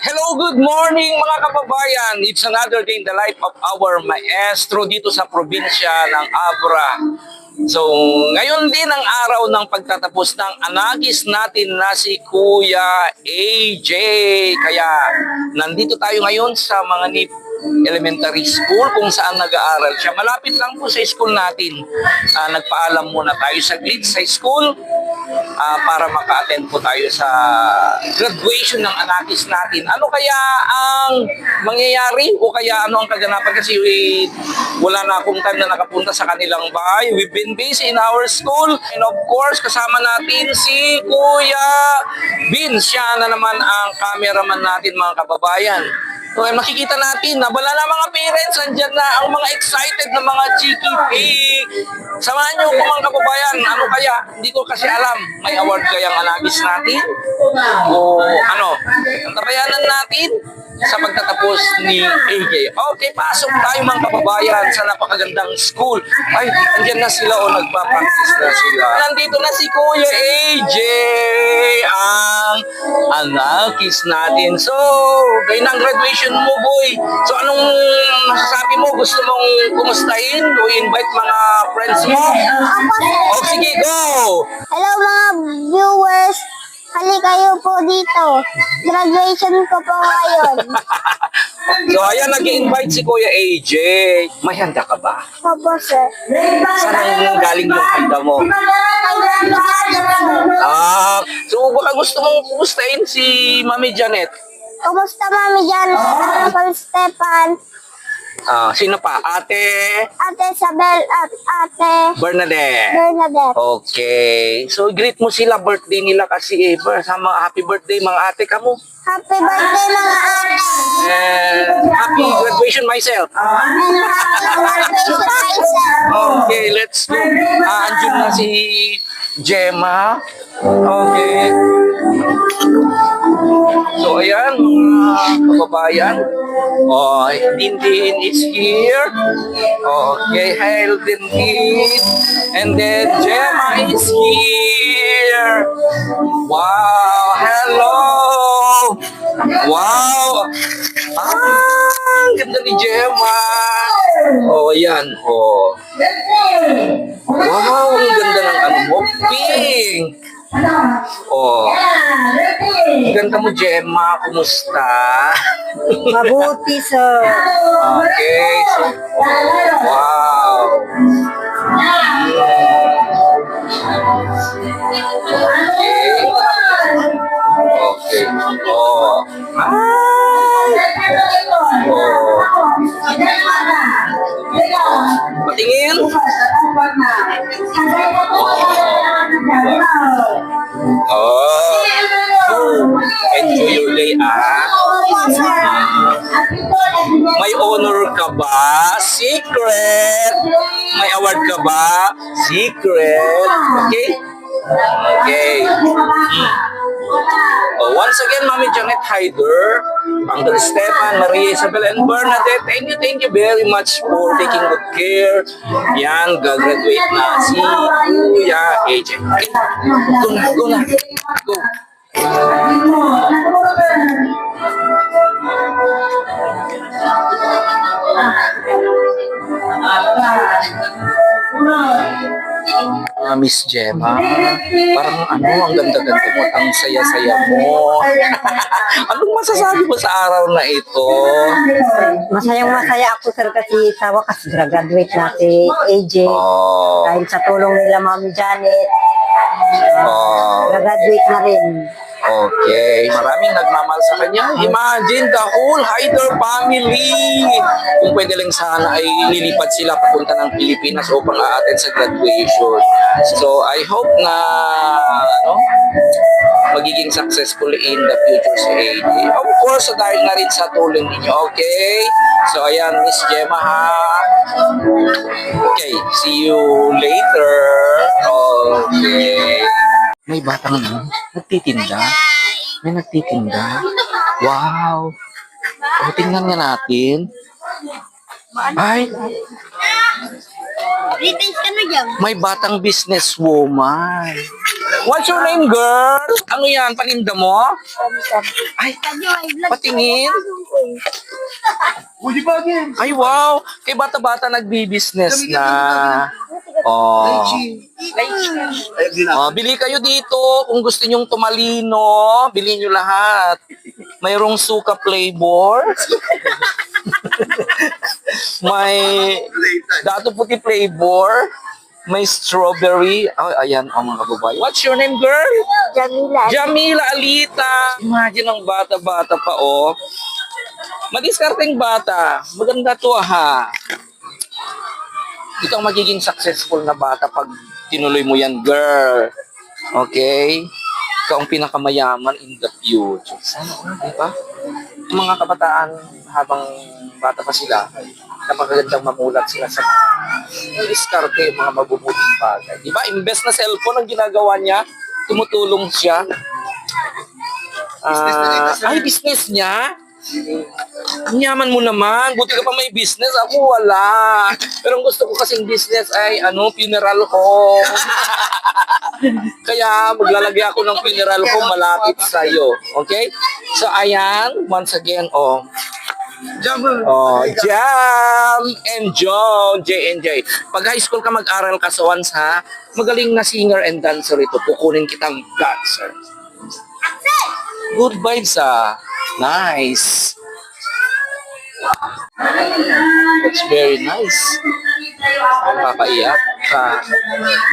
Hello, good morning mga kababayan. It's another day in the life of our maestro dito sa probinsya ng Abra. So, ngayon din ang araw ng pagtatapos ng anagis natin na si Kuya AJ. Kaya, nandito tayo ngayon sa mga elementary school kung saan nag-aaral siya. Malapit lang po sa school natin. Nagpaalam muna tayo saglit sa school para maka-attend po tayo sa graduation ng anakis natin. Ano kaya ang mangyayari o kaya ano ang kaganapan kasi wala na akong time na nakapunta sa kanilang bahay. We've been busy in our school and of course kasama natin si Kuya Bin. Siya na naman ang cameraman natin mga kababayan. So, makikita natin na wala na mga parents, andyan na ang mga excited na mga cheeky pig. Samahan niyo po mga kababayan, ano kaya? Hindi ko kasi alam. May award kaya ang anagis natin? O ano? Ang tabayanan natin sa pagtatapos ni AJ. Okay, pasok tayo mga kababayan sa napakagandang school. Ay, andyan na sila o nagpa-practice na sila. Nandito na si Kuya AJ, ang anagis natin. So, kayo ng graduation mo, boy. So, anong masasabi mo? Gusto mong kumustahin o invite mga friends mo? O, sige, go! Hello mga viewers, hali kayo po dito. Graduation ko po ngayon. So, ayan, nag-invite si Kuya AJ. May handa ka ba? Opo sir. Saan galing yung handa mo? So baka gusto mong kumustahin si Mami Janet? Kumusta mami dyan? Uncle Stefan, Sino pa? Ate Ate Isabel at Ate Bernadette. Bernadette. Okay. So greet mo sila, birthday nila kasi sama happy birthday mga ate kamo. Happy birthday mga ate. And happy graduation myself. And happy graduation myself. Okay, let's go. Andiyan na si Gemma. Okay. So, ayan, mga kababayan. Oh, Dindin is here. Okay, hail Dindin. And then, Gemma is here. Wow, hello. Wow. Ang ganda ni Gemma. Oh, ayan. Oh. Wow, ang ganda ng ano mo. Pink. Oh. Ganda mo, Gemma. Kumusta? Mabuti sir. Okay. So, wow. Okay. Oh. Patingin. Oh. Enjoy your day, May honor ka ba? Secret. May award ka ba? Secret. Okay? Okay. Oh, once again, Mami Janet Hyder, Uncle Stefan, Maria Isabel, and Bernadette, thank you very much for taking good care. Yan, gagraduate na si Kuya AJ. Okay. Go na. Go. Miss Gemma, parang ang ganda-ganda mo, ang saya-saya mo. Anong masasabi mo sa araw na ito? Masayang-masaya ako sir kasi sa wakas graduate na si AJ. Oh, Dahil sa tulong nila Mami Janet, oh. graduate na rin. Okay, maraming nagmamahal sa kanya. Imagine the whole Hyder family. Kung pwede lang sana ay lilipat sila papunta ng Pilipinas upang a-attend sa graduation. So, I hope na magiging successful in the future si AJ. Of course, dahil na rin sa tulong ninyo. Okay? So, ayan, Miss Gemma ha. Okay, see you later. Okay. May batang nagtitinda. May nagtitinda. Wow. O, tingnan nga natin. Ay, Greetings ka na dyan. may batang businesswoman. What's your name, girl? Ano yan? Paninda mo? Ay, patingin. Ay, wow. Kay bata-bata nagbi-business na. Oh. Oh, bili kayo dito kung gusto nyong tumalino. Bili nyo lahat. Mayroong suka flavor. May dato puti flavor. May strawberry. Ay, ayan, mga kababayan. What's your name, girl? Jamila. Jamila Alita. Imagine ang bata-bata pa, oh. Madiskarteng bata. Maganda to, ha. Ikaw magiging successful na bata pag tinuloy mo yan, girl. Okay? Ikaw ang pinakamayaman in the future. Sana, di ba? Ang mga kabataan, habang bata pa sila, napakagandang mamulat sila sa mga diskarte, mga mabubuting bagay. Di ba? Imbes na cellphone ang ginagawa niya, tumutulong siya. Ay, business niya? Ang yaman mo naman. Buti ka pa may business. Ako wala. Pero ang gusto ko kasing business ay funeral home. Kaya maglalagay ako ng funeral home malapit sa'yo. Okay? So, ayan. Once again, Jam and John, J&J. Pag high school ka, mag-aral ka sa once, ha? Magaling na singer and dancer ito. Kukunin kitang dancer. Good vibes, ha? Nice. That's very nice. Papaiyak ka.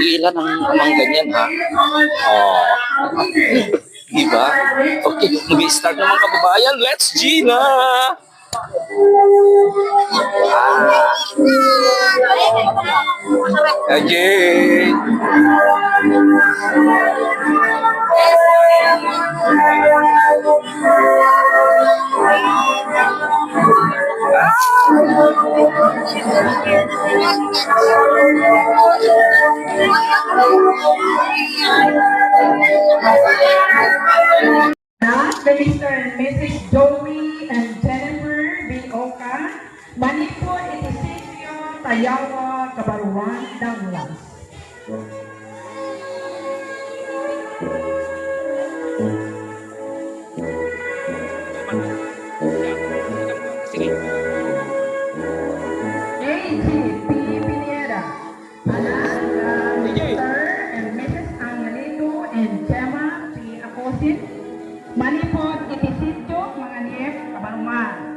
Ilan ang ganyan, ha? Oh. Diba? Okay, mag-start naman kababayan. Let's Gina! Again. The Mr. and Mrs. Joey and Jennifer B. Oka, Manipur, Itisitio, Tayawa, Kabaruan, Danglas. A.G. P. Pineda, anak Mr. and Mrs. Angelito and Gemma P. Acosin, Manipod, Itisityo, mga niyep, Kabaruan.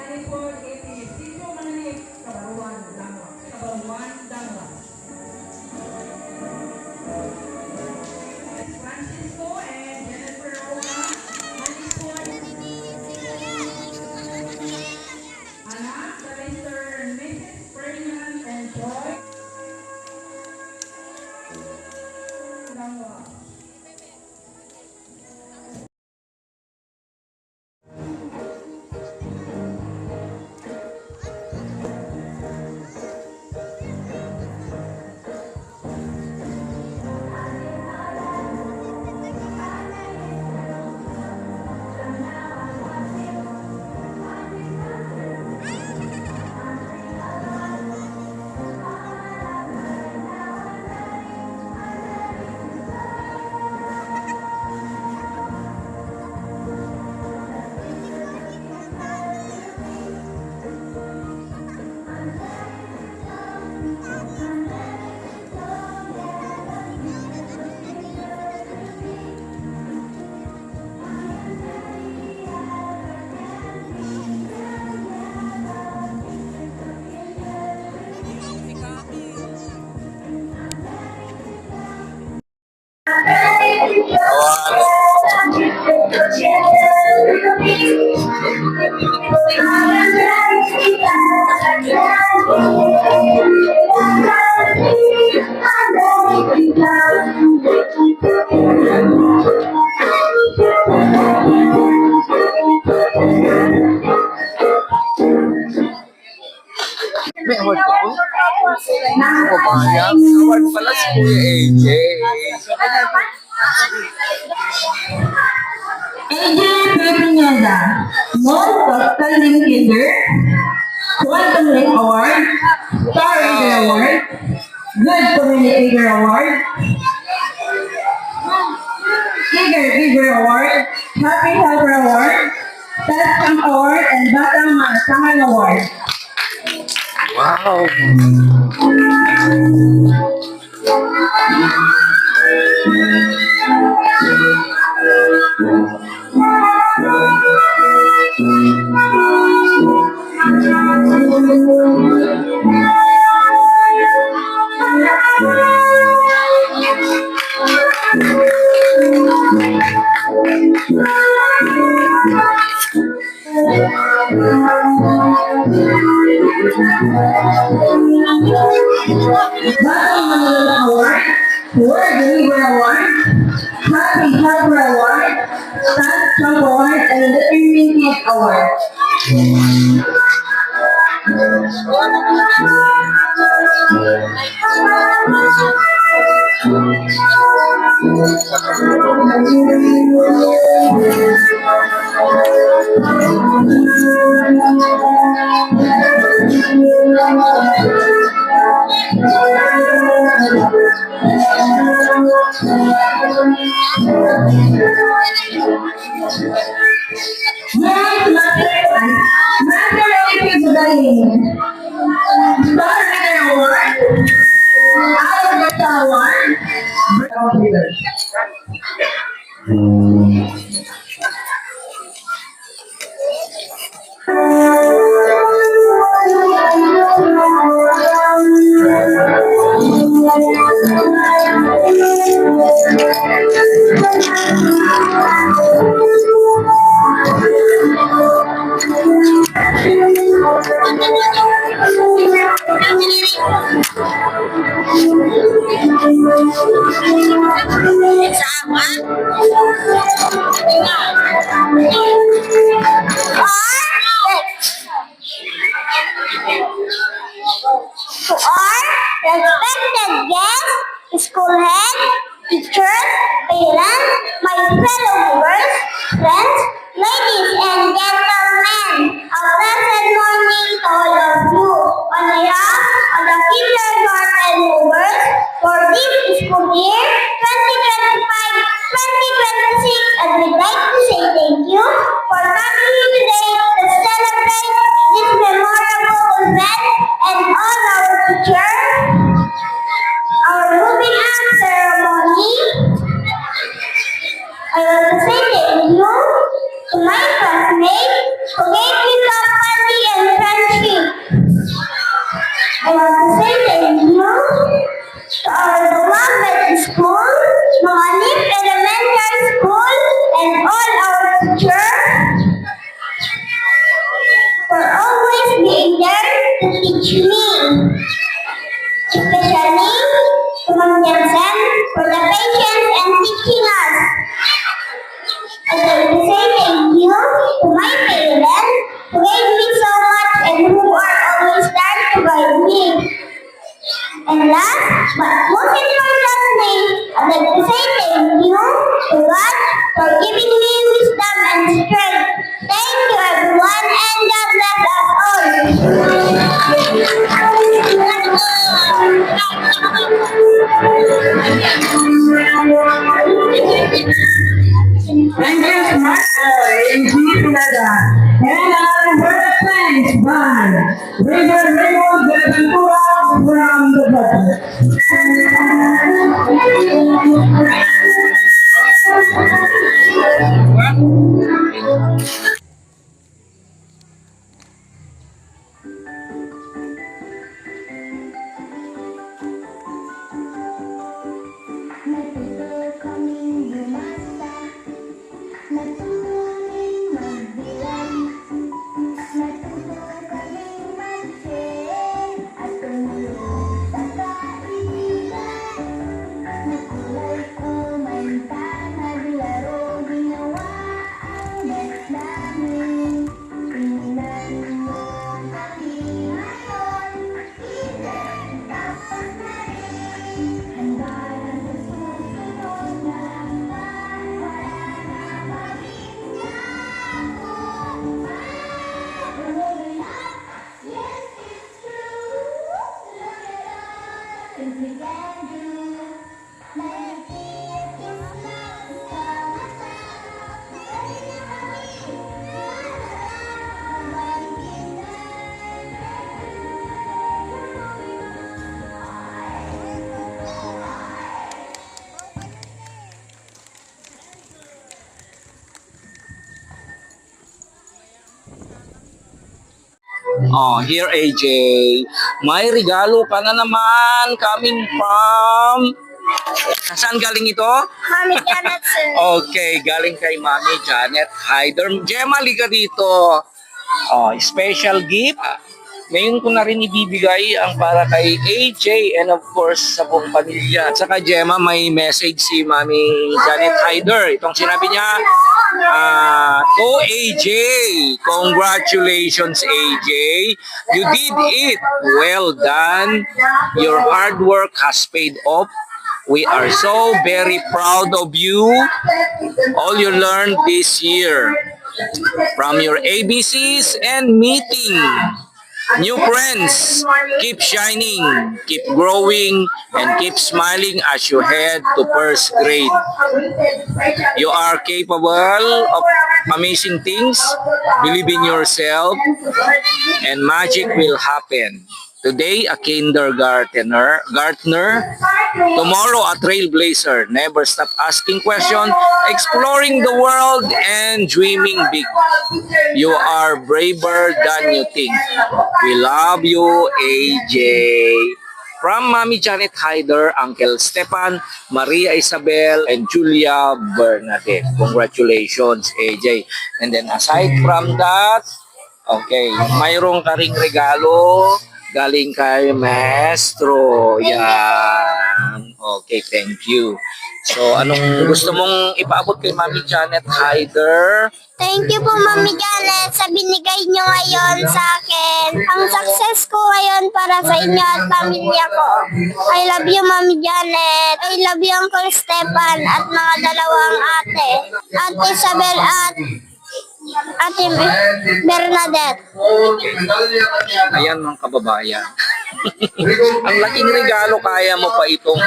Manipod, Itisityo, mga niyep, Kabaruan, Dangwas. Kabaruan, Dangwas. May award ba ko? Kabayan. Award pala si Kuya AJ. AJ Pepineda, Most Outstanding Kinder, Quantum Leap Award, Star Reader Award, Good Communicator Award, Eager Giver Award, Happy Helper Award, Tascam Award, and Batang Masaman Award. Wow. Batang Manila Award, Word Deliver Award, Happy Helper Award, Tascam Award, and the Intermediate Award. Yes, Master Olympic Budayin, Star Reader Award, Alberta Award, Breakout Leaders. To our respected guests, school head, teachers, parents, my fellow viewers, friends, ladies and gentlemen, a pleasant morning to all of you. On behalf of the kindergarten movers for this school year 2025-2026, I would like to say thank you for coming here today to celebrate this memorable event and all our teachers, our moving on ceremony. I want to say thank you to my classmates who gave me company and friendship. I want to say thank you to our beloved school, Manip Elementary School, and all our teachers for always being there to teach me. Especially to Ma'am Jensen for the patience and teaching us. I'd like to say thank you to my parents who gave me so much and who are always there to guide me. And last but most importantly, I'd like to say thank you to God for giving me wisdom and strength. Thank you everyone and God bless us all. Thank you, Master AJ Pineda. And our word of thanks by Reverend Raymond de Ventura from the budget. Natuto kaming lumasa, natuto kaming magbilang, natuto kaming mag-share, at Oh, here AJ. May regalo ka na naman coming from... Saan galing ito? Mami Janet, sir. Okay, galing kay Mami Janet Hyder. Gemma, liga dito. Oh, special gift. Ngayon ko na rin ibibigay ang para kay AJ and of course sa buong pamilya. At saka Gemma, may message si Mami Janet Hyder. Itong sinabi niya, to AJ, congratulations AJ. You did it. Well done. Your hard work has paid off. We are so very proud of you. All you learned this year from your ABCs and meeting new friends. Keep shining, keep growing, and keep smiling as you head to first grade. You are capable of amazing things. Believe in yourself, and magic will happen. Today, a kindergartner, tomorrow a trailblazer. Never stop asking questions, exploring the world, and dreaming big. You are braver than you think. We love you, AJ. From Mami Janet Hyder, Uncle Stefan, Maria Isabel, and Julia Bernadette. Congratulations, AJ. And then aside from that, okay, mayroong ka ring regalo galing kay Maestro. Yan. Okay, thank you. So, anong gusto mong ipaabot kay Mami Janet Hyder? Thank you po, Mami Janet, sa binigay nyo ngayon sa akin. Ang success ko ngayon para sa inyo at pamilya ko. I love you, Mami Janet. I love you, Uncle Stefan at mga dalawang ate. Ate Isabel at Ate Bernadette. Ayan mga kababayan. Ang laking regalo, kaya mo pa itong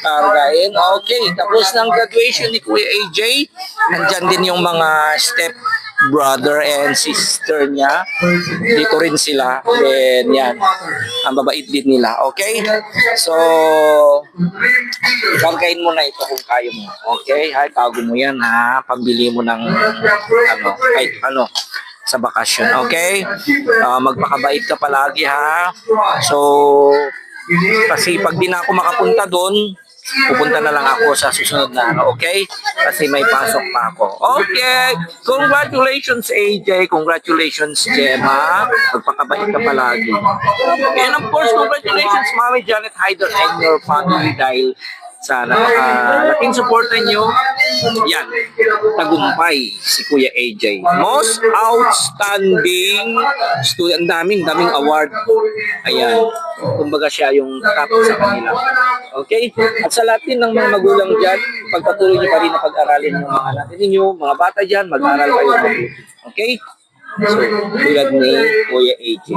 kargain. Okay, tapos ng graduation ni Kuya AJ, nandyan din yung mga step brother and sister niya. Dito rin sila. Then yan, ang babait din nila. Okay? So, kargain mo na ito kung kaya mo. Okay? Hay, tago mo yan ha. Pambili mo ng sa bakasyon. Okay? Magpakabait ka palagi ha. So, kasi pag di na ako makapunta doon, pupunta na lang ako sa susunod na ano, okay? Kasi may pasok pa ako. Okay! Congratulations, AJ. Congratulations, Gemma. Magpakabait ka palagi. And of course, congratulations, Mami Janet Hyder and your family dahil sa laking supportan nyo. Yan, tagumpay si Kuya AJ. Most outstanding student, daming award. Ayan, kumbaga siya yung top sa kanila. Okay? At sa lahat din ng mga magulang dyan, pagpatuloy nyo pa rin na pag-aralin yung mga natin ninyo, mga bata dyan, mag-aral kayo mabuti. Okay? So, tulad ni Kuya AJ.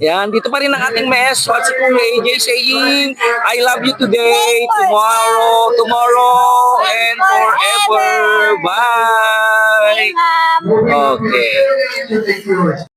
Yan, dito pa rin ang ating maestro at si Kuya AJ saying, I love you today, tomorrow, and forever. Bye! Okay.